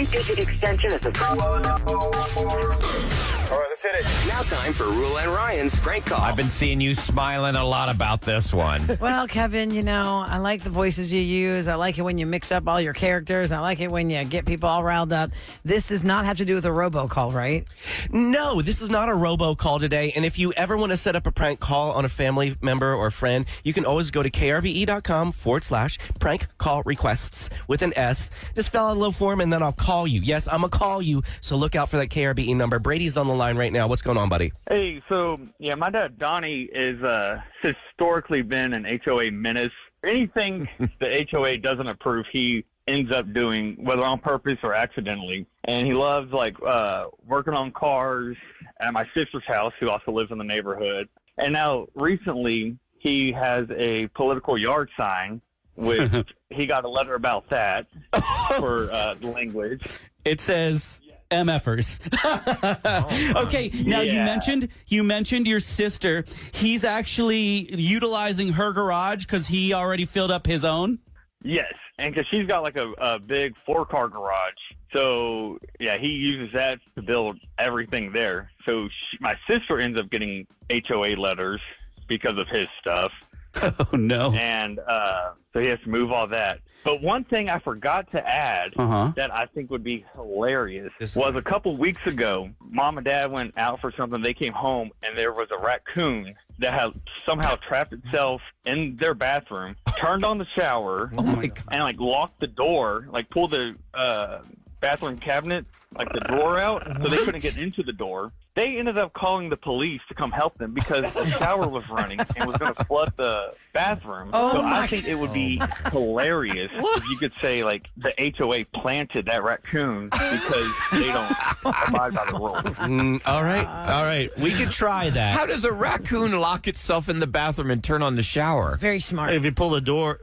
3-digit extension is All right, let's hit it. Now time for Rule and Ryan's prank call. I've been seeing you smiling a lot about this one. Well, Kevin, I like the voices you use. I like it when you mix up all your characters. I like it when you get people all riled up. This does not have to do with a robocall, right? No, this is not a robocall today. And if you ever want to set up a prank call on a family member or friend, you can always go to krve.com/prank call requests with an S. Just fill out a little form and then I'll call you. Yes, I'm going to call you. So look out for that KRBE number. Brady's on the line right now. What's going on, buddy? Hey, so, my dad, Donnie, is historically been an HOA menace. Anything the HOA doesn't approve, he ends up doing, whether on purpose or accidentally. And he loves, working on cars at my sister's house, who also lives in the neighborhood. And now, recently, he has a political yard sign, which he got a letter about that for language. It says... MFers. Okay, now you mentioned your sister. He's actually utilizing her garage because he already filled up his own? Yes, and because she's got a big 4-car garage. So, he uses that to build everything there. So my sister ends up getting HOA letters because of his stuff. Oh, no. And so he has to move all that. But one thing I forgot to add that I think would be hilarious was a couple weeks ago, Mom and Dad went out for something. They came home, and there was a raccoon that had somehow trapped itself in their bathroom, turned on the shower, and, locked the door, pulled the bathroom cabinet, the drawer out, so they couldn't get into the door. They ended up calling the police to come help them because the shower was running and was going to flood the bathroom. So I think it would be hilarious if you could say, the HOA planted that raccoon because they don't abide by the rules. All right. We could try that. How does a raccoon lock itself in the bathroom and turn on the shower? Very smart. If you pull that drawer,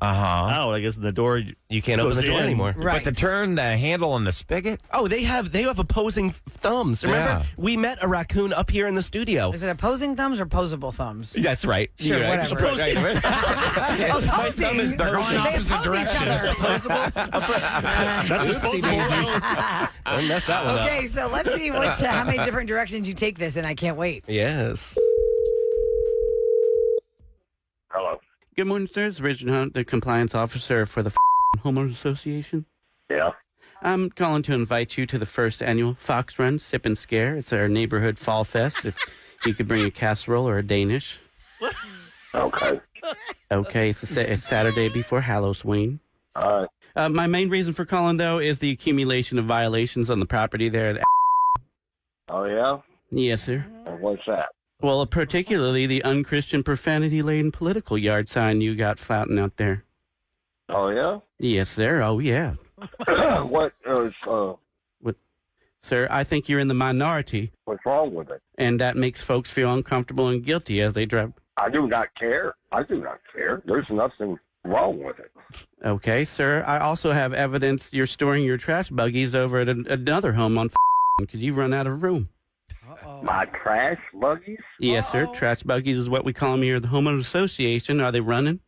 I guess the door... You can't open the door anymore. Right. But to turn the handle on the spigot? Oh, they have opposing thumbs. Remember, we met a raccoon up here in the studio. Is it opposing thumbs or posable thumbs? That's right. Sure, You're right. whatever. Opposing. My thumb is they're going opposite directions. That's disposable. I messed that one up. Okay, so let's see how many different directions you take this, and I can't wait. Yes. Hello. Good morning, sir. It's Richard Hunt, the compliance officer for the Homeowners Association. Yeah. I'm calling to invite you to the first annual Fox Run Sip and Scare. It's our neighborhood fall fest. If you could bring a casserole or a Danish. Okay. Okay, it's Saturday before Halloween. All right. My main reason for calling, though, is the accumulation of violations on the property there. Oh, yeah? Yes, sir. And what's that? Well, particularly the unchristian, profanity-laden political yard sign you got flouting out there. Oh, yeah? Yes, sir. Oh, yeah. What is, Sir, I think you're in the minority, what's wrong with it? and that makes folks feel uncomfortable and guilty as they drive. I do not care. There's nothing wrong with it. Okay, sir. I also have evidence you're storing your trash buggies over at another home on because you've run out of room. My trash buggies? Yes, sir. Trash buggies is what we call them here at the Homeowners Association. Are they running?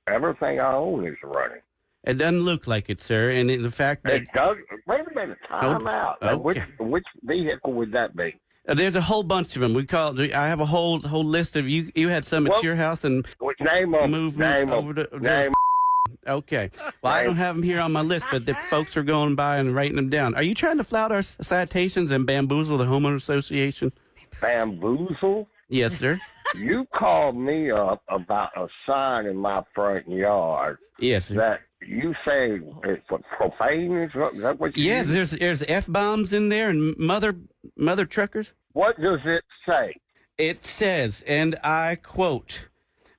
Everything I own is running. It doesn't look like it, sir. And the fact that... It does. Wait a minute. Time out. Okay. Which vehicle would that be? There's a whole bunch of them. I have a whole list of you. You had some at your house and Name of moved name over of to... name. Okay. Well, I don't have them here on my list, but the folks are going by and writing them down. Are you trying to flout our citations and bamboozle the Homeowners Association? Bamboozle? Yes, sir. You called me up about a sign in my front yard. Yes, sir. That you say it's profane? Is that what you Yes, there's F-bombs in there and mother truckers. What does it say? It says, and I quote,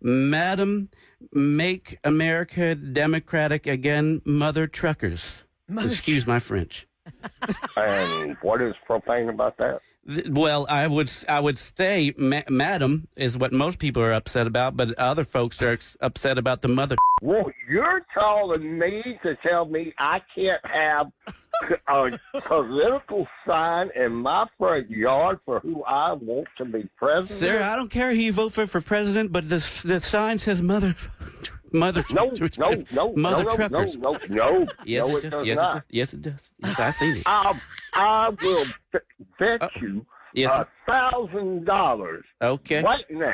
"Madam, make America democratic again, mother truckers." Excuse my French. And what is profane about that? Well, I would say, madam, is what most people are upset about, but other folks are upset about the mother. Well, you're calling me to tell me I can't have a political sign in my front yard for who I want to be president? Sir, I don't care who you vote for president, but the sign says mother Mother No. truckers. No. Yes, No, it it does. does Yes, not. yes, it does. Yes, I seen it. I will bet you Yes. $1,000 Okay. right now.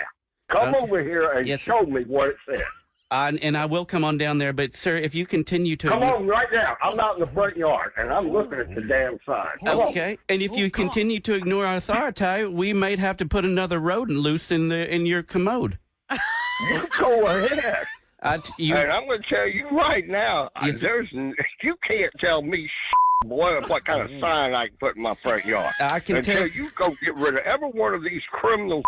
Come Okay. over here and Yes, sir. show me what it says. And I will come on down there, but sir, if you continue to Come on right now. I'm out in the front yard, and I'm looking at the damn sign. Come on. Okay, and if you continue to ignore our authority, we might have to put another rodent loose in your commode. You go ahead. And I'm going to tell you right now, Yes, you can't tell me boy what kind of sign I can put in my front yard. I can until tell you go get rid of every one of these criminal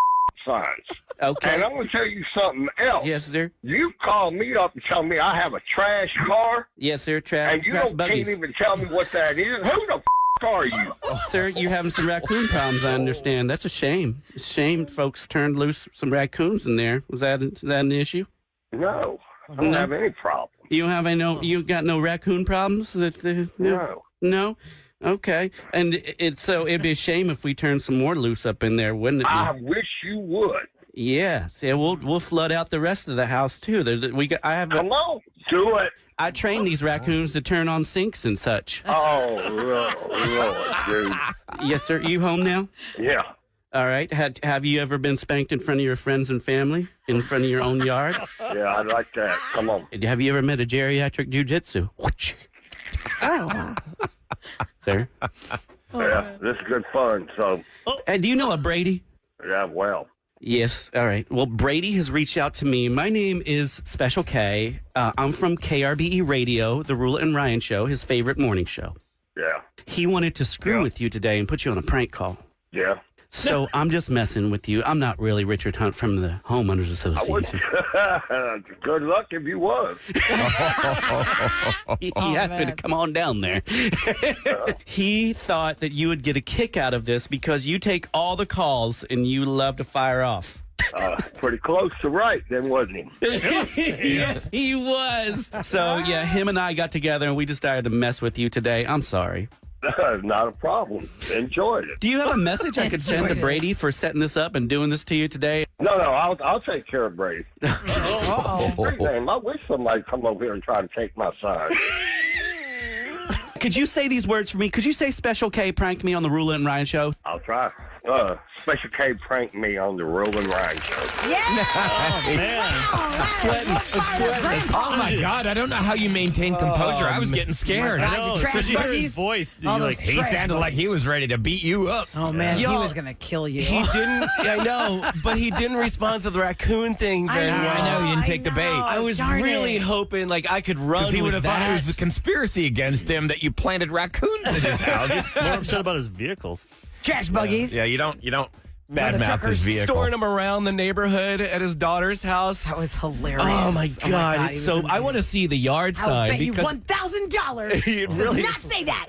signs. Okay. And I'm going to tell you something else. Yes, sir. You call me up and tell me I have a trash car, Yes, sir. and you can't buggies. even tell me what that is. Who the are you? Sir, you're having some raccoon problems, I understand. That's a shame. It's a shame folks turned loose some raccoons in there. Is that an issue? No, I don't have any problem. You don't have you got no raccoon problems? No. No? Okay. And it'd be a shame if we turned some more loose up in there, wouldn't it? I wish you would. Yeah. See, we'll flood out the rest of the house too. Come on, do it. I train these raccoons to turn on sinks and such. Oh, Lord, dude. Yes, sir. You home now? Yeah. All right. Have you ever been spanked in front of your friends and family in front of your own yard? Yeah, I'd like that. Come on. Have you ever met a geriatric jujitsu? Oh, Sir? Yeah, this is good fun. So, Hey, do you know a Brady? yeah, well. Yes. All right. Well, Brady has reached out to me. My name is Special K. I'm from KRBE Radio, the Rula and Ryan show, his favorite morning show. Yeah. He wanted to screw with you today and put you on a prank call. Yeah. So I'm just messing with you. I'm not really Richard Hunt from the Homeowners Association. Good luck if you was. He asked me to come on down there. He thought that you would get a kick out of this because you take all the calls and you love to fire off. Pretty close to right then, wasn't he? Yes, he was. So, yeah, him and I got together and we decided to mess with you today. I'm sorry. Not a problem. Enjoyed it. Do you have a message I could send to Brady for setting this up and doing this to you today? No, I'll take care of Brady. Great name. I wish somebody come over here and try to take my sign. Could you say these words for me? Could you say Special K pranked me on the Rula and Ryan show? I'll try. Special K pranked me on the Rolling Ryan show. yeah. Sweating. Oh my God! I don't know how you maintain composure. I was getting scared. God, the trash especially hear his buggies. voice. All You're those like, He trash sounded like he was ready to beat you up. Oh man, he Y'all- was gonna kill you. He didn't. I know, but he didn't respond to the raccoon thing very well. I know, you didn't take the bait. I was Darn really it. hoping like I could run. Because he would with have thought it was a that. conspiracy against him that you planted raccoons in his house. more upset about his vehicles. Trash buggies. Yeah, you don't Mother badmouth truckers his vehicle. storing him around the neighborhood at his daughter's house. That was hilarious. Oh my God! he It's was so I amazing. want to see the yard I'll sign bet you because $1,000. It Does really not is. say that.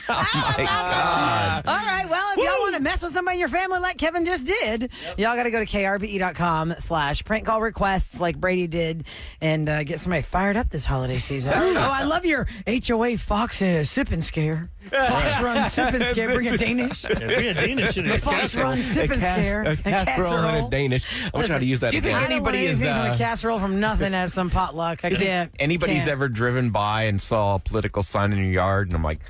Awesome. All right. Well, if y'all want to mess with somebody in your family like Kevin just did, y'all got to go to krbe.com/prank call requests like Brady did and get somebody fired up this holiday season. Oh, I love your HOA Fox sip and scare. Fox Run sip and scare. Bring a Danish. Yeah, bring a Danish in The here. Fox Run sip and scare. a casserole and a Danish. I'm gonna try to use that. Do you think again. I don't want anybody is, anything from a casserole from nothing as some potluck. I can't. Anybody's can't. ever driven by and saw a political sign in your yard, and I'm like,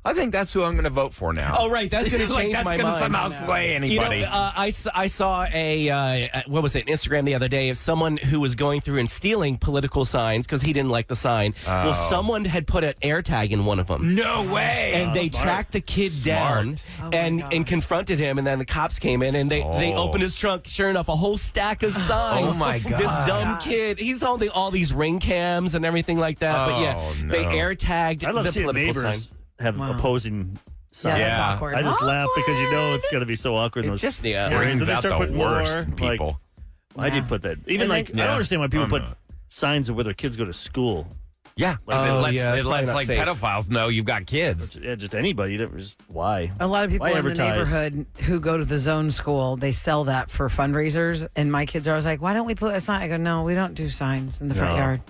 I think that's who I'm going to vote for now. Oh right, that's gonna Like, change that's my gonna mind. somehow sway You anybody. know, I saw a what was it, Instagram the other day of someone who was going through and stealing political signs because he didn't like the sign. Well, someone had put an air tag in one of them. No way. And they smart. tracked the kid down and confronted him, and then the cops came in and they opened his trunk. Sure enough, a whole stack of signs. Oh, my God. This dumb kid. He's on all these ring cams and everything like that. But yeah, Oh, no. they air tagged I love the seeing political neighbors sign. have opposing sides. Yeah, that's Yeah. awkward. I just laugh because you know it's Awkward. going to be so awkward. in It those just areas. brings And they out start the putting worst more, in people. Why did you put that? Even And like, they- I don't understand why people I'm put not. signs of where their kids go to school. Yeah, Oh, it lets, yeah, it's it lets probably like not safe. pedophiles know you've got kids. Yeah, just anybody. Just why? A lot of people Why in advertise? the neighborhood who go to the zone school, they sell that for fundraisers. And my kids are always like, why don't we put a sign? I go, no, we don't do signs in the front No. yard.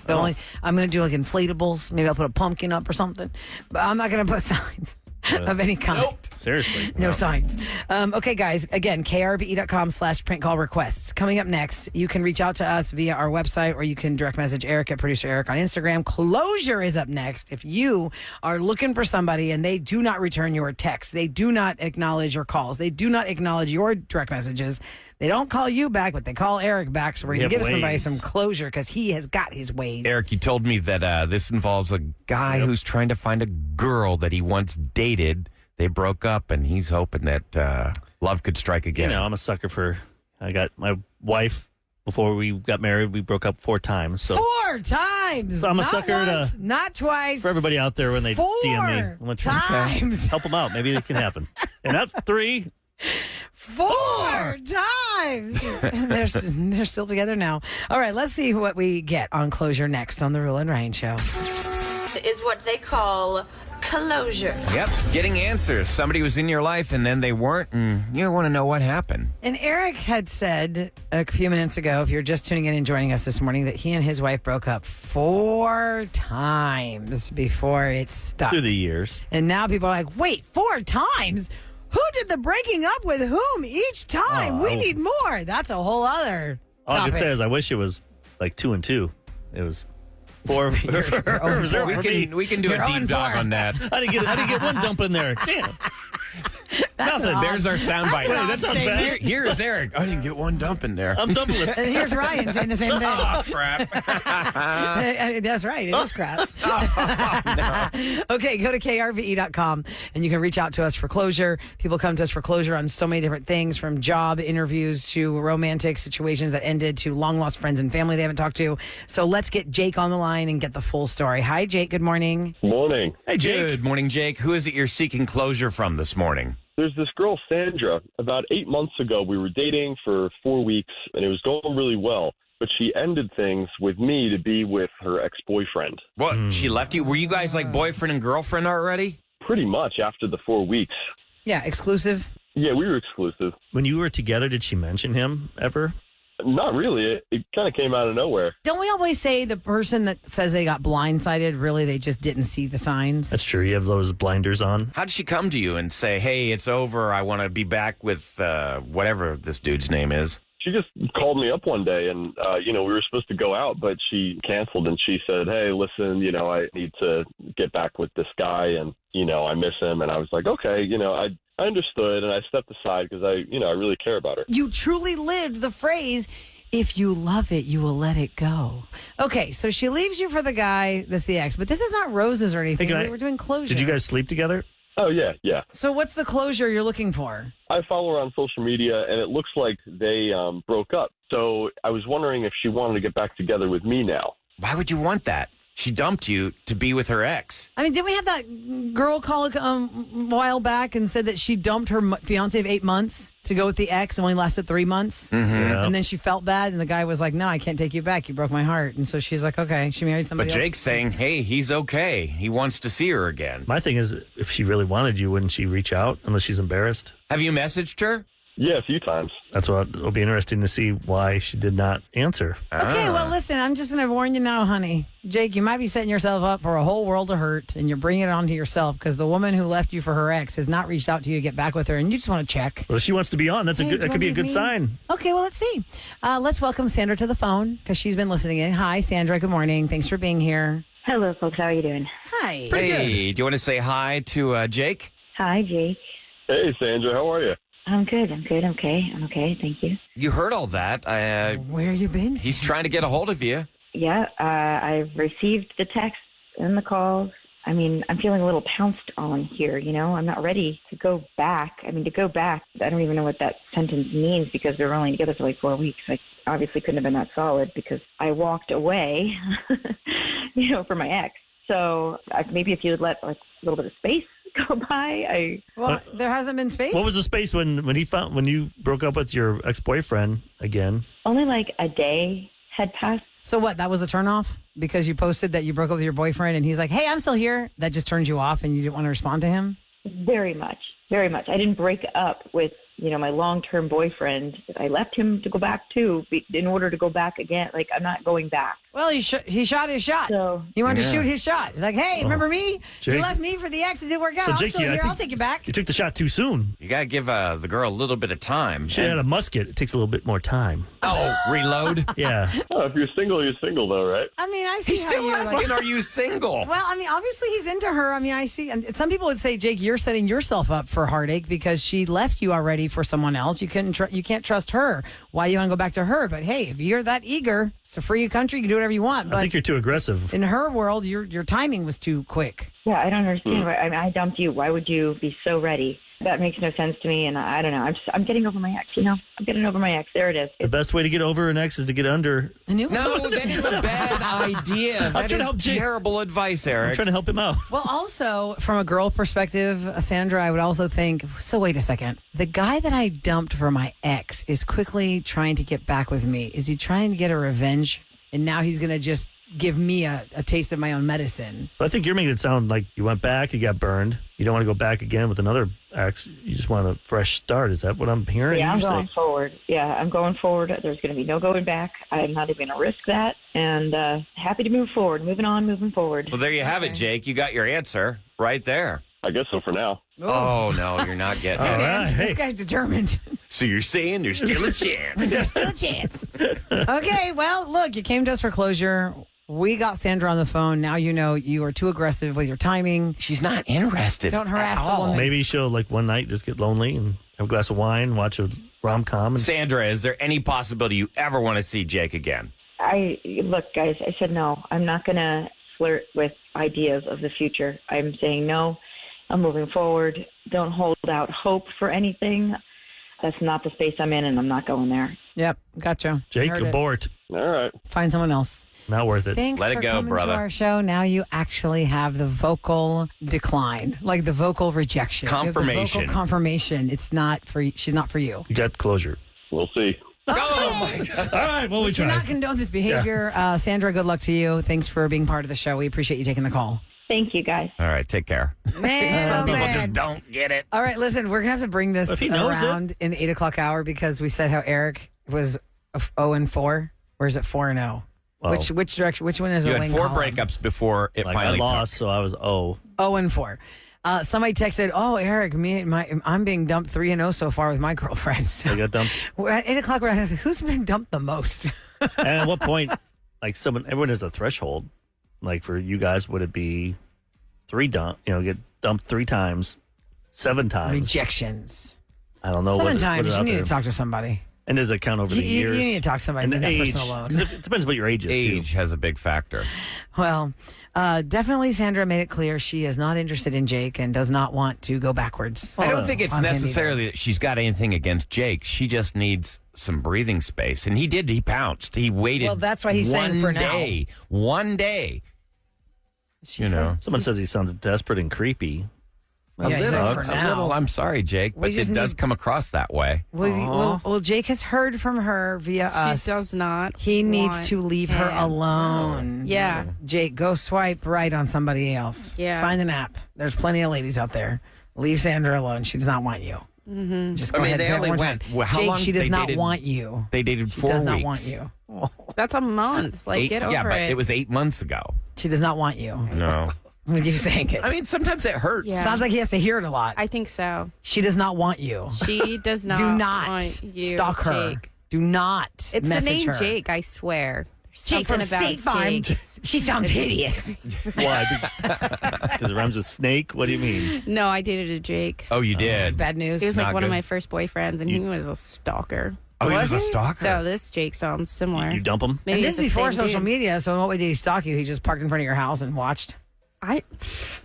I'm going to do like inflatables. Maybe I'll put a pumpkin up or something. But I'm not going to put signs. of any kind. Seriously. No signs. Okay, guys. Again, krbe.com/prank-call-requests. Coming up next, you can reach out to us via our website, or you can direct message Eric at Producer Eric on Instagram. Closure is up next. If you are looking for somebody and they do not return your texts, they do not acknowledge your calls, they do not acknowledge your direct messages, they don't call you back, but they call Eric back, so we're going to give somebody some closure because he has got his ways. Eric, you told me that this involves a guy who's trying to find a girl that he once dated. They broke up, and he's hoping that love could strike again. I'm a sucker for. I got my wife before we got married. We broke up 4 times. So 4 times. So I'm a not sucker once, not twice. for everybody out there when they 4 DM me. I want to times. help them out. Maybe it can happen. And not 3. 4 times. They're still together now. All right, let's see what we get on closure next on the Rule and Ryan Show. Is what they call closure. Yep, getting answers. Somebody was in your life, and then they weren't, and you want to know what happened. And Eric had said a few minutes ago, if you're just tuning in and joining us this morning, that he and his wife broke up 4 times before it stuck. Through the years. And now people are like, wait, 4 times? Who did the breaking up with whom each time? We need more. That's a whole other All I topic. can say is I wish it was like 2 and 2. It was 4 We can do You're a 0 deep and dive 4. on that. I didn't get one dump in there. Damn. Nothing. There's our soundbite. That's not bad. Here is Eric. I didn't get one dump in there. I'm dumpless. And here's Ryan saying the same thing. Oh, crap. That's right. It is crap. Okay, go to krve.com and you can reach out to us for closure. People come to us for closure on so many different things, from job interviews to romantic situations that ended to long lost friends and family they haven't talked to. So let's get Jake on the line and get the full story. Hi, Jake. Good morning. Morning. Hey, Jake. Good morning, Jake. Who is it you're seeking closure from this morning? There's this girl, Sandra. About 8 months ago, we were dating for 4 weeks, and it was going really well. But she ended things with me to be with her ex-boyfriend. What? She left you? Were you guys like boyfriend and girlfriend already? Pretty much after the 4 weeks. Yeah, exclusive. Yeah, we were exclusive. When you were together, did she mention him ever? Not really. It kind of came out of nowhere. Don't we always say the person that says they got blindsided, really they just didn't see the signs? That's true. You have those blinders on. How did she come to you and say, hey, it's over. I want to be back with whatever this dude's name is? She just called me up one day, and, we were supposed to go out, but she canceled, and she said, hey, listen, I need to get back with this guy, and, I miss him. And I was like, okay, I understood, and I stepped aside because I really care about her. You truly lived the phrase, if you love it, you will let it go. Okay, so she leaves you for the guy that's the ex, but this is not roses or anything. Hey, We're doing closure. Did you guys sleep together? Oh, yeah. So what's the closure you're looking for? I follow her on social media, and it looks like they broke up. So I was wondering if she wanted to get back together with me now. Why would you want that? She dumped you to be with her ex. I mean, didn't we have that girl call a while back and said that she dumped her fiance of 8 months to go with the ex and only lasted 3 months? Mm-hmm. Yeah. And then she felt bad, and the guy was like, no, I can't take you back. You broke my heart. And so she's like, okay. She married somebody But Jake's saying, hey, he's okay. He wants to see her again. My thing is, if she really wanted you, wouldn't she reach out unless she's embarrassed? Have you messaged her? Yeah, a few times. That's what it'll be interesting to see why she did not answer. Okay, well, listen, I'm just going to warn you now, honey. Jake, you might be setting yourself up for a whole world of hurt, and you're bringing it on to yourself because the woman who left you for her ex has not reached out to you to get back with her, and you just want to check. Well, if she wants to be on. That could be a good sign. Okay, well, let's see. Let's welcome Sandra to the phone because she's been listening in. Hi, Sandra. Good morning. Thanks for being here. Hello, folks. How are you doing? Hi. Hey, do you want to say hi to Jake? Hi, Jake. Hey, Sandra, how are you? I'm good. Okay. Thank you. You heard all that. Where you been? He's trying to get a hold of you. Yeah, I've received the texts and the calls. I mean, I'm feeling a little pounced on here, I'm not ready to go back. I don't even know what that sentence means because we were only together for like 4 weeks. I obviously couldn't have been that solid because I walked away, for my ex. So maybe if you would let like a little bit of space go by. Well, there hasn't been space. What was the space when you broke up with your ex-boyfriend again? Only like a day had passed. So what? That was a turnoff because you posted that you broke up with your boyfriend, and he's like, "Hey, I'm still here." That just turns you off, and you didn't want to respond to him. Very much. I didn't break up with my long-term boyfriend. I left him to go back to in order to go back again. Like, I'm not going back. Well, he shot his shot. So, he wanted to shoot his shot. Like, hey, remember me? Jake, you left me for the ex. It didn't work out. So I'm Jake, still here. I'll take you back. You took the shot too soon. You got to give the girl a little bit of time. She had a musket. It takes a little bit more time. Oh, reload? Yeah. Oh, if you're single, though, right? I mean, I see He's how still you're asking, like, are you single? well, I mean, obviously he's into her. I mean, I see. And some people would say, Jake, you're setting yourself up for heartache because she left you already for someone else. You can't trust her. Why do you want to go back to her? But hey, if you're that eager, it's a free country. You can do whatever you want. But I think you're too aggressive. in her world, your timing was too quick. Yeah, I don't understand. Why, I mean, I dumped you. Why would you be so ready? That makes no sense to me, and I don't know. I'm getting over my ex, I'm getting over my ex. There it is. The best way to get over an ex is to get under. No, that is a bad idea. That is terrible advice, Eric. I'm trying to help him out. Well, also, from a girl perspective, Sandra, I would also think, so wait a second. The guy that I dumped for my ex is quickly trying to get back with me. Is he trying to get a revenge? And now he's going to just give me a taste of my own medicine. But I think you're making it sound like you went back, you got burned. You don't want to go back again with another ex. You just want a fresh start. Is that what I'm hearing? Yeah, I'm going forward. Yeah, I'm going forward. There's going to be no going back. I'm not even going to risk that. And happy to move forward. Moving forward. Well, there you have it, Jake. You got your answer right there. I guess so for now. Oh, no, you're not getting it. Man, this guy's determined. So you're saying there's still a chance. There's still a chance. Okay, well, look, you came to us for closure. We got Sandra on the phone. Now you know you are too aggressive with your timing. She's not interested. Don't harass at the woman. Maybe she'll, like, one night just get lonely and have a glass of wine, watch a rom-com. Sandra, is there any possibility you ever want to see Jake again? Look, guys, I said no. I'm not going to flirt with ideas of the future. I'm saying no. I'm moving forward. Don't hold out hope for anything. That's not the space I'm in, and I'm not going there. Yep, gotcha. Jake, abort. All right. Find someone else. Not worth it. Thanks Let it for go, coming brother. to our show. Now you actually have the vocal decline, like the vocal rejection. You have the Confirmation. vocal confirmation. It's not for you. She's not for you. You got closure. We'll see. Oh, my God. All right, well, we Do tried. not condone this behavior. Sandra, good luck to you. Thanks for being part of the show. We appreciate you taking the call. Thank you, guys. All right, take care. Man, Some people man. just don't get it. All right, listen, we're going to have to bring this If he knows around in the 8 o'clock hour because we said how Eric was 0-4. Or is it 4-0? Well, Which direction? Which one is You a had wing 4 column? breakups before it like finally I lost, so I was 0-4. Somebody texted, "Oh, Eric, I'm being dumped 3-0 so far with my girlfriend." So I got dumped. we're at 8 o'clock. We're asking, who's been dumped the most? And at what point, like everyone has a threshold. Like for you guys, would it be 3 get dumped 3 times, 7 times? Rejections. I don't know. 7 times. What is You out need there. to talk to somebody. And does it count over the You years? need to talk to somebody. And the leave that age. person alone. 'Cause it depends what your age is, Age too. has a big factor. Well, definitely Sandra made it clear she is not interested in Jake and does not want to go backwards. I don't think it's on him either. necessarily that she's got anything against Jake. She just needs some breathing space. And he did. He pounced. He waited. Well, that's why he's saying one for now. day. One day. She You said- know. Someone says he sounds desperate and creepy. A Yeah, he said little. for A now. little. I'm sorry, Jake, but just it does need- come across that way. Well, Jake has heard from her via us. She does not. He needs want to leave her him. alone. Yeah. Jake, go swipe right on somebody else. Yeah. Find an app. There's plenty of ladies out there. Leave Sandra alone. She does not want you. Mm-hmm. Just go ahead and they say it only one went. time. Well, how Jake, long she does they not dated? want you. They dated She 4 does weeks. not want you. That's a month. Like, get over yeah, but it. it was 8 months ago. She does not want you. No. With you saying it. I mean, sometimes it hurts. Yeah. Sounds like he has to hear it a lot. I think so. She does not want you. She does not. Do not want you, stalk her. Jake. Do not It's message the name her. Jake. I swear. There's Jake something from about State Farm. Jakes. She sounds hideous. Why? Because it rhymes with snake? What do you mean? No, I dated a Jake. Oh, you did. Bad news. He was like not one of good. my first boyfriends, and he was a stalker. Oh, he was a Was he? stalker. So this Jake sounds similar. You dump him? Maybe And it's this the before same social dude. media, so in what way did he stalk you? He just parked in front of your house and watched? I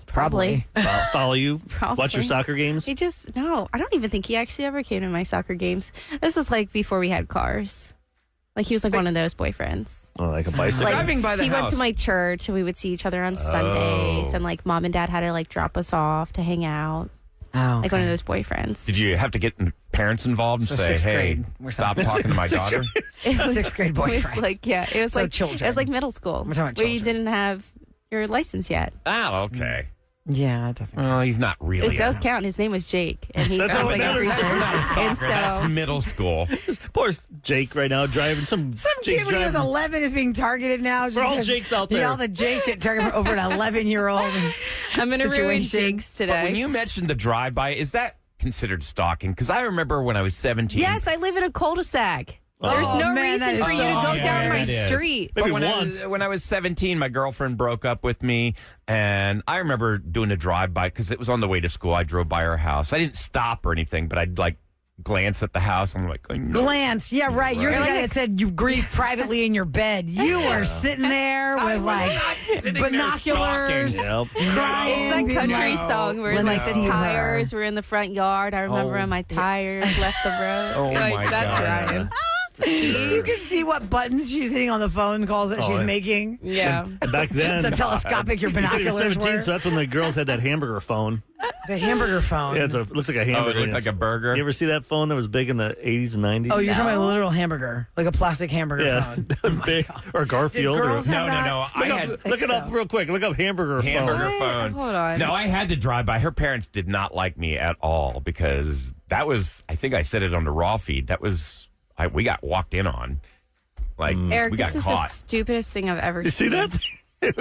Probably. Follow you? Probably. Watch your soccer games? He just no. I don't even think he actually ever came to my soccer games. This was like before we had cars. Like he was like one of those boyfriends. Oh, like a bicycle? Like, Driving by the he house. went to my church and we would see each other on Sundays, and like mom and dad had to like drop us off to hang out. Oh, Like one of those boyfriends. Did you have to get parents involved and So say, sixth hey, grade. We're stop talking- talking to my daughter? It was, Sixth grade It was boyfriend. like it was So like children. It was like middle school We're talking about where you children. didn't have your license yet. Oh, okay. Yeah, it doesn't. Well, he's not really. It does count. His name was Jake, and he That's sounds what like a matters. creature. That's And so, That's middle school. Poor Jake right now driving some Kid when he was driving- 11 is being targeted now. We're all because- Jakes out there. Yeah, all the Jakes get targeted over an 11-year-old. I'm going to ruin situation. Jake's But when today. you mentioned the drive-by, is that considered stalking? Because I remember when I was 17. Yes, I live in a cul-de-sac. There's Oh, no man, that reason is for you to so go down my weird. It is. street. Maybe But once. when I was 17, my girlfriend broke up with me, and I remember doing a drive-by because it was on the way to school. I drove by her house. I didn't stop or anything, but I'd like glance at the house. I'm like, no. Glance. Yeah, right. You're the Right. guy that said you grieve privately in your bed. You were sitting there with like binoculars, Yep. crying. It's that being country like, song where let me like see the her. tires were in the front yard. I remember when my tires left the road. Oh, like, my that's God. Ryan. You can see what buttons she's hitting on the phone calls that she's yeah. making. Yeah. And back then, It's a telescopic your you said he was binoculars 17, were. so that's when the girls had that hamburger phone. The hamburger phone. Yeah, it looks like a Oh, hamburger. it looked like a burger. You ever see that phone that was big in the 80s and 90s? Oh, you're talking about a literal hamburger, like a plastic hamburger yeah, phone. that was big. Or Garfield. Did or, girls have No. that? I had look it up real quick. Look up hamburger phone. hamburger phone. Hold on. No, I had to drive by. Her parents did not like me at all because that was, I think I said it on the raw feed. That was, we got walked in on. Like, Eric, we got this is the caught. stupidest thing I've ever You see seen. that?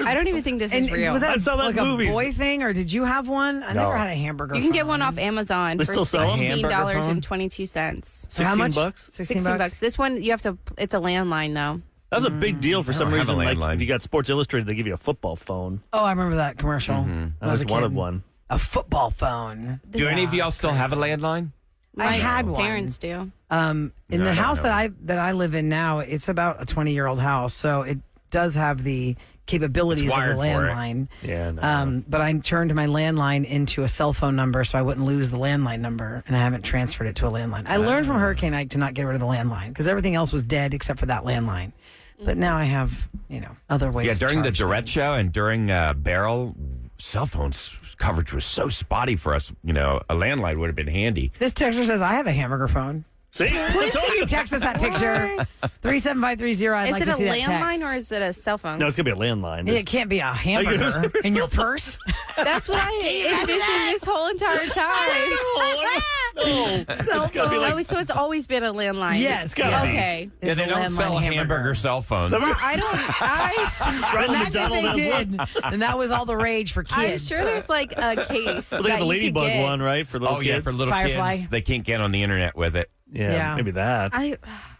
I don't even think this And is real. was that I saw that like movie. a boy thing, or did you have one? I never had a hamburger. You can get phone. one off Amazon They for still sell 'em? $16.22. For how much? $16? 16 $16. This one you have to. It's a landline though. That was a big deal for some don't have a reason. Like landline. if you got Sports Illustrated, they give you a football phone. Oh, I remember that commercial. I When was always a wanted kid. one. A football phone. Do any of y'all still have a landline? I had one. Parents do. In No, the I don't house know. that I live in now, it's about a 20-year-old house, so it does have the capabilities It's of a wired for it. landline. Yeah, no. But I turned my landline into a cell phone number so I wouldn't lose the landline number, and I haven't transferred it to a landline. I learned from Hurricane Ike to not get rid of the landline because everything else was dead except for that landline. But now I have, other ways. Yeah, to during the charge Durrett things. show and during Barrel, cell phones coverage was so spotty for us. A landline would have been handy. This texter says I have a hamburger phone. See? Please can you text us that picture? 37530. I'd Is like it to a see that landline text. or is it a cell phone? No, it's going to be a landline. It can't be a hamburger in your purse. That's what I envisioned this whole entire time. No. It's gotta be like, Oh, so it's always been a landline. Yes, gotta be. Okay. Yeah, they It's a don't landline sell hamburger cell phones. I don't. Ronald Imagine if McDonald has they one. did, and that was all the rage for I'm kids. sure there's like a case. Look at that the you could ladybug get. one, right? For little Oh, kids. yeah, for little Firefly. kids. They can't get on the internet with it. Yeah, maybe that.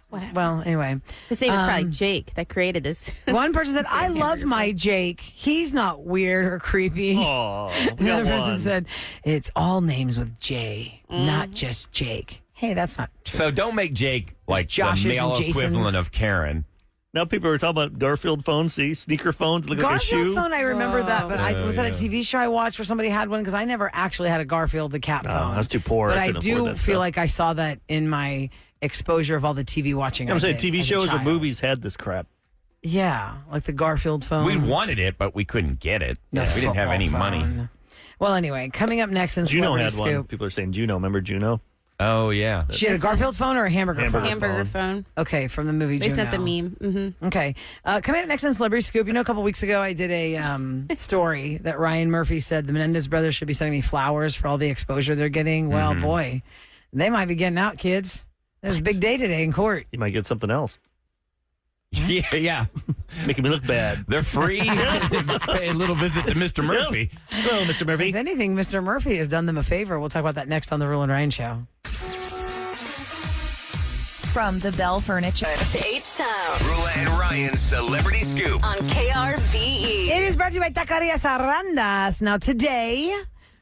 Whatever. Well, anyway, His name is probably Jake that created this. one person said, "I love my Jake. He's not weird or creepy." Oh, we got Another person one. said, "It's all names with J, not just Jake." Hey, that's not true. So don't make Jake like Joshes the male and Jasons. equivalent of Karen. Now people are talking about Garfield phones. See, sneaker phones. Look like a Garfield shoe. phone, I remember that, but was that a yeah. TV show I watched where somebody had one? Because I never actually had a Garfield the cat phone. I was too poor. But I couldn't do afford feel that stuff. like I saw that in my exposure of all the TV watching. I'm I saying did TV as a shows or child. movies had this crap. Yeah, like the Garfield phone. We wanted it, but we couldn't get it. The we didn't have football any money. phone. Well, anyway, coming up next in Juno Celebrity had Scoop. one. People are saying Juno. Remember Juno? Oh, yeah. She had a Garfield phone or a hamburger phone? Hamburger phone. Okay, from the movie They Juno. sent the meme. Mm-hmm. Okay. Coming up next in Celebrity Scoop, a couple weeks ago I did a story that Ryan Murphy said the Menendez brothers should be sending me flowers for all the exposure they're getting. Well, boy, they might be getting out, kids. There's a big day today in court. You might get something else. Yeah. Making me look bad. They're free. Pay a little visit to Mr. Murphy. Hello, Mr. Murphy. If anything, Mr. Murphy has done them a favor. We'll talk about that next on the Rule and Ryan Show. From the Bell Furniture to H-Town Rula and Ryan's Celebrity Scoop. on KRBE. It is brought to you by Taqueria Sarrandas. Now, today,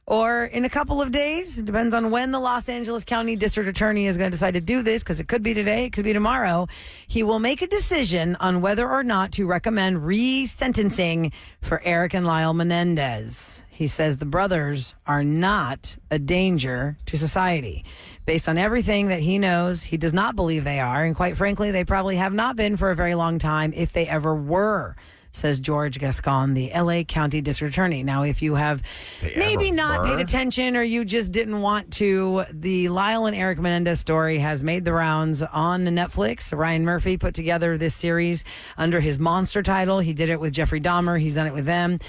or in a couple of days, it depends on when the Los Angeles County District Attorney is going to decide to do this, because it could be today, it could be tomorrow. He will make a decision on whether or not to recommend resentencing for Eric and Lyle Menendez. He says the brothers are not a danger to society. Based on everything that he knows, he does not believe they are. And quite frankly, they probably have not been for a very long time, if they ever were. says George Gascon, the L.A. County District Attorney. Now, if you have maybe not paid attention or you just didn't want to, the Lyle and Eric Menendez story has made the rounds on Netflix. Ryan Murphy put together this series under his Monster title. He did it with Jeffrey Dahmer. He's done it with them.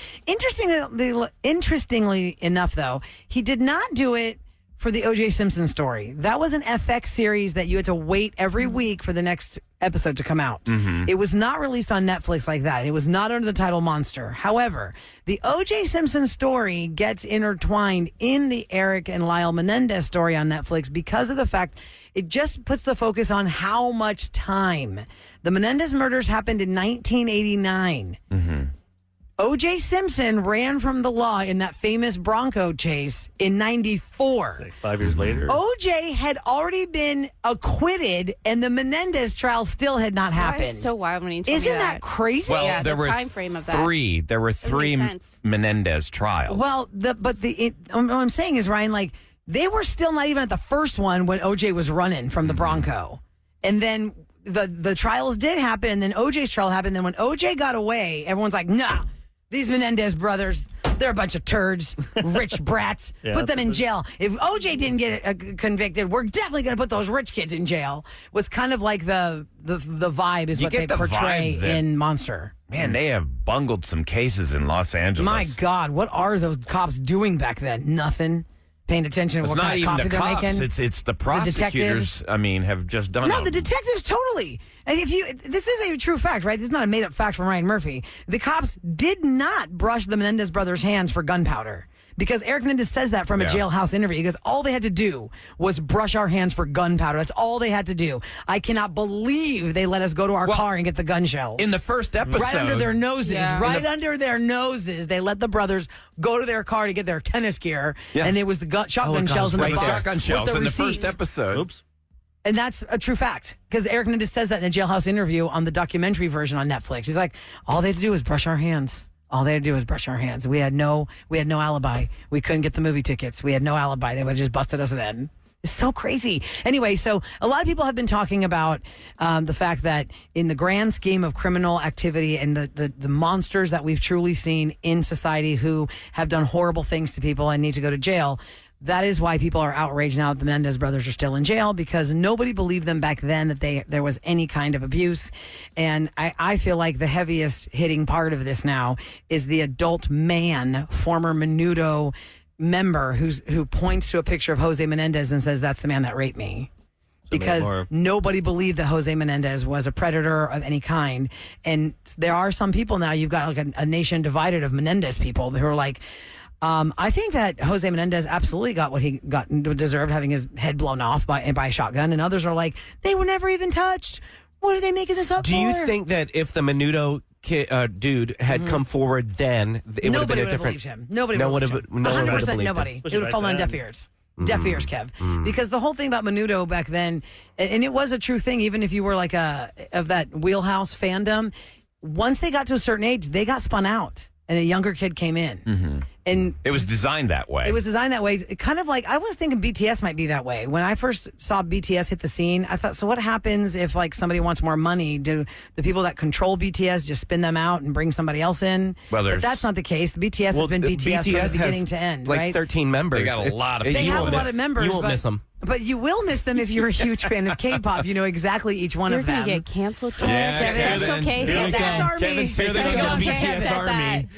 Interestingly enough, though, he did not do it for the O.J. Simpson story. That was an FX series that you had to wait every week for the next episode to come out. It was not released on Netflix like that. It was not under the title Monster. However, the O.J. Simpson story gets intertwined in the Eric and Lyle Menendez story on Netflix because of the fact it just puts the focus on how much time. The Menendez murders happened in 1989. O.J. Simpson ran from the law in that famous Bronco chase in 94. Like 5 years later. O.J. had already been acquitted, and the Menendez trial still had not happened. That is so wild when you told Isn't me that crazy? Well, Yeah, there the were time frame of that. three. There were three makes sense. Menendez trials. Well, what I'm saying is, Ryan, like, they were still not even at the first one when O.J. was running from the Bronco. And then the trials did happen, and then O.J.'s trial happened. And then when O.J. got away, everyone's like, nah. These Menendez brothers, they're a bunch of turds, rich brats. Yeah, put them in jail. If OJ didn't get convicted, we're definitely going to put those rich kids in jail. Was kind of like the vibe is You what get they the portray vibe that- in Monster. Man, they have bungled some cases in Los Angeles. My God, what are those cops doing back then? Nothing. Paying attention to It's what not kind of even coffee the they're cops. making. It's the prosecutors. I mean, have just done. No, the detectives totally. And this is a true fact, right? This is not a made up fact from Ryan Murphy. The cops did not brush the Menendez brothers' hands for gunpowder. Because Eric Menendez says that from a jailhouse interview. He goes, all they had to do was brush our hands for gunpowder. That's all they had to do. I cannot believe they let us go to our car and get the gun shells. In the first episode. Right under their noses. Yeah. Under their noses. They let the brothers go to their car to get their tennis gear. Yeah. And it was the shotgun shells in Right, the the box. shotgun shells with in the receipt. first episode. Oops. And that's a true fact because Eric Menendez says that in the jailhouse interview on the documentary version on Netflix. He's like, all they had to do was brush our hands. All they had to do was brush our hands. We had no alibi. We couldn't get the movie tickets. We had no alibi. They would have just busted us then. It's so crazy. Anyway, so a lot of people have been talking about the fact that in the grand scheme of criminal activity and the monsters that we've truly seen in society who have done horrible things to people and need to go to jail, that is why people are outraged now that the Menendez brothers are still in jail because nobody believed them back then that there was any kind of abuse. And I feel like the heaviest hitting part of this now is the adult man, former Menudo member who points to a picture of Jose Menendez and says, that's the man that raped me. Because nobody believed that Jose Menendez was a predator of any kind. And there are some people now, you've got like a nation divided of Menendez people who are like, I think that Jose Menendez absolutely got what he deserved, having his head blown off by a shotgun. And others are like, they were never even touched. What are they making this up for? Do you think that if the Menudo dude had come forward then, it would have been a different... Him. Nobody no would one have would have 100% believed nobody. him. It would have fallen on deaf ears. Deaf ears, Kev. Because the whole thing about Menudo back then, and it was a true thing, even if you were like of that wheelhouse fandom, once they got to a certain age, they got spun out. And a younger kid came in. And it was designed that way. It was designed that way. It kind of like, I was thinking BTS might be that way. When I first saw BTS hit the scene, I thought, so what happens if like somebody wants more money? Do the people that control BTS just spin them out and bring somebody else in? Well, but that's not the case. BTS has been BTS from the beginning to end, like right? 13 members. They got a lot of They have a lot of members. You won't miss them. But you will miss them if you're a huge fan of K-pop. You know exactly each one You're of them. going to get canceled. Yeah, Kevin. Special case. Here we go. Army. Kevin's here. They Special got case. BTS Army.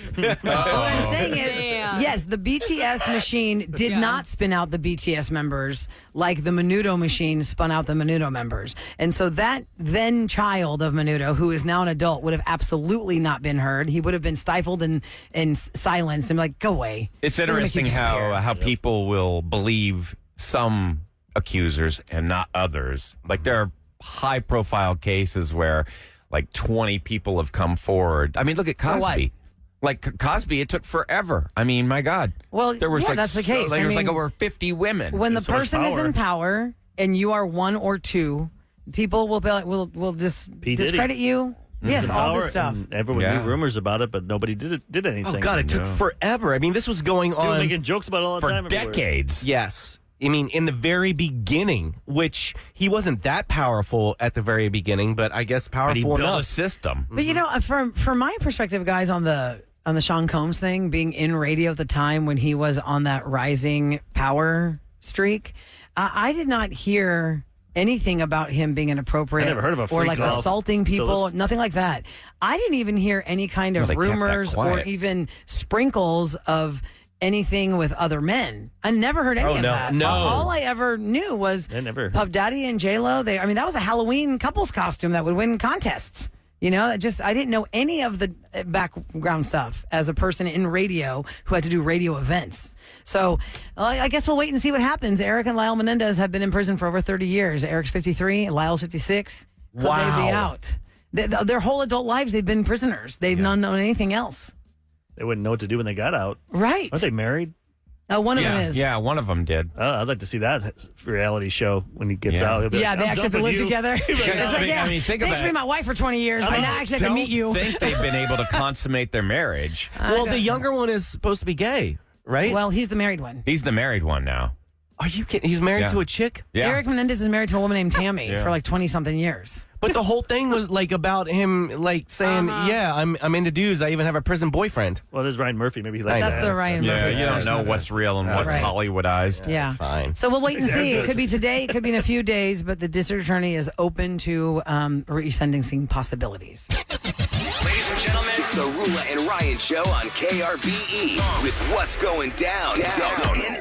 What I'm saying is, Damn. yes, the BTS machine did not spin out the BTS members like the Menudo machine spun out the Menudo members. And so that then child of Menudo, who is now an adult, would have absolutely not been heard. He would have been stifled and silenced and like, go away. It's interesting how people will believe some accusers and not others. Like there are high profile cases where like 20 people have come forward. I mean, look at Cosby. Like Cosby, it took forever. I mean, my God. Well, there was that's the case. There was like over 50 women. When the person is in power and you are one or two, people will be like, will just discredit you. Yes, all this stuff. Everyone knew rumors about it, but nobody did anything. Oh God, it took forever. I mean, this was going People on making jokes about it all the time for decades. Yes. I mean, in the very beginning, which he wasn't that powerful at the very beginning, but I guess But he powerful built enough. a system. But you know, from my perspective, guys, on the Sean Combs thing, being in radio at the time when he was on that rising power streak, I did not hear anything about him being inappropriate I never heard of a or freak like off assaulting until people, this. nothing like that. I didn't even hear any kind of Well, they kept that rumors or quiet. even sprinkles of anything with other men. I never heard any of that. no. All I ever knew was I never- Puff Daddy and J-Lo. That was a Halloween couples costume that would win contests. You know, I didn't know any of the background stuff as a person in radio who had to do radio events. So I guess we'll wait and see what happens. Eric and Lyle Menendez have been in prison for over 30 years. Eric's 53, Lyle's 56. Could they be out? Their whole adult lives, they've been prisoners. They've not known anything else. They wouldn't know what to do when they got out. Right. Aren't they married? One of them is. Yeah, one of them did. Oh, I'd like to see that reality show when he gets Yeah. out. He'll be Yeah, like, they "I'm actually have to dumping live you." together. It's like, yeah, I mean, think thanks about for being it. my wife for 20 years, but now I actually have to meet you. think they've been able to consummate their marriage. Well, the younger one is supposed to be gay, right? Well, he's the married one. He's the married one now. Are you kidding? He's married Yeah. to a chick? Yeah. Eric Menendez is married to a woman named Tammy Yeah. for like 20-something years. But the whole thing was like about him like saying, yeah, I'm into dudes. I even have a prison boyfriend. Well, there's Ryan Murphy. Maybe he likes That's that. the Ryan Yeah, Murphy. you don't know what's real and what's Right. Hollywoodized. Yeah. Fine. So we'll wait and see. It good. could be today. It could be in a few days. But the district attorney is open to resentencing possibilities. Ladies and gentlemen, it's the Rula and Ryan Show on KRBE with what's going down in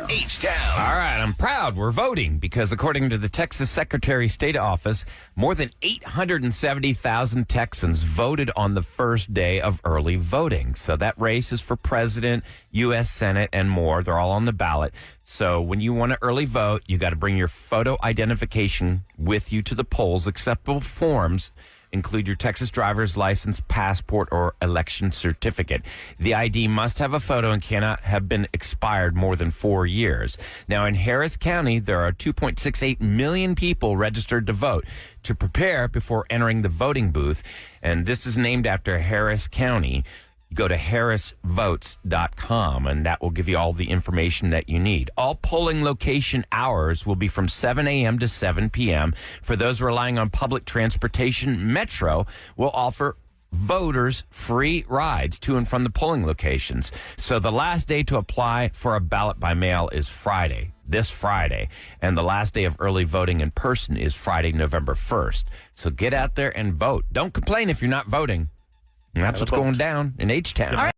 H-Town. All right, I'm proud we're voting because according to the Texas Secretary of State office, more than 870,000 Texans voted on the first day of early voting. So that race is for president, U.S. Senate, and more. They're all on the ballot. So when you want to early vote, you got to bring your photo identification with you to the polls. Acceptable forms include your Texas driver's license, passport, or election certificate. The ID must have a photo and cannot have been expired more than 4 years. Now, in Harris County, there are 2.68 million people registered to vote. To prepare before entering the voting booth, and this is named after Harris County, go to harrisvotes.com, and that will give you all the information that you need. All polling location hours will be from 7 a.m. to 7 p.m. For those relying on public transportation, Metro will offer voters free rides to and from the polling locations. So the last day to apply for a ballot by mail is Friday, this Friday, and the last day of early voting in person is Friday, November 1st. So get out there and vote. Don't complain if you're not voting. And that's what's going down in H-Town.